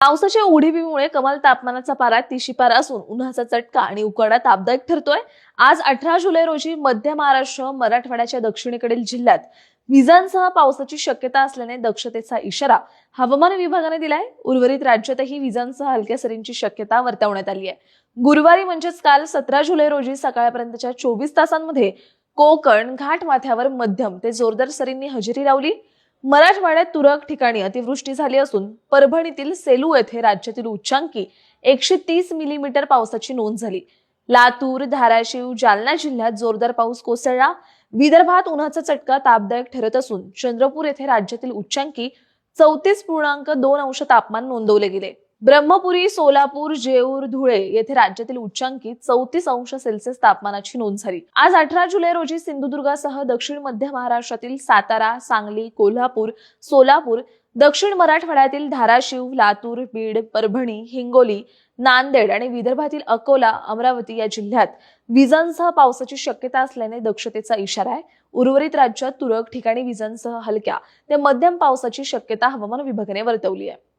पावसाच्या उघडीपीमुळे कमाल तापमानाचा पारा 30 पार असून उन्हाचा चटका आणि उकाडा तापदायक ठरतोय। आज 18 जुलै रोजी मध्य महाराष्ट्र, मराठवाड्याच्या दक्षिणेकडील जिल्ह्यात विजांसह पावसाची शक्यता असल्याने दक्षतेचा इशारा हवामान विभागाने दिलाय। उर्वरित राज्यातही विजांसह हलक्या सरींची शक्यता वर्तवण्यात आली आहे। गुरुवारी म्हणजेच काल 17 जुलै रोजी सकाळपर्यंतच्या 24 तासांमध्ये कोकण घाटमाथ्यावर मध्यम ते जोरदार सरींनी हजेरी लावली। मराठवाड्यात तुरळक ठिकाणी अतिवृष्टी झाली असून परभणीतील सेलू येथे राज्यातील उच्चांकी 130 मिलीमीटर पावसाची नोंद झाली। लातूर, धाराशिव, जालना जिल्ह्यात जोरदार पाऊस कोसळला। विदर्भात उन्हाचा चटका तापदायक ठरत असून चंद्रपूर येथे राज्यातील उच्चांकी 34.2 अंश तापमान नोंदवले गेले। ब्रह्मपुरी, सोलापूर, जेऊर, धुळे येथे राज्यातील उच्चांकी 34 अंश सेल्सिअस तापमानाची नोंद झाली। आज 18 जुलै रोजी सिंधुदुर्गासह दक्षिण मध्य महाराष्ट्रातील सातारा, सांगली, कोल्हापूर, सोलापूर, दक्षिण मराठवाड्यातील धाराशिव, लातूर, बीड, परभणी, हिंगोली, नांदेड आणि विदर्भातील अकोला, अमरावती या जिल्ह्यात विजांसह पावसाची शक्यता असल्याने दक्षतेचा इशारा आहे। उर्वरित राज्यात तुरळक ठिकाणी विजांसह हलक्या ते मध्यम पावसाची शक्यता हवामान विभागाने वर्तवली आहे।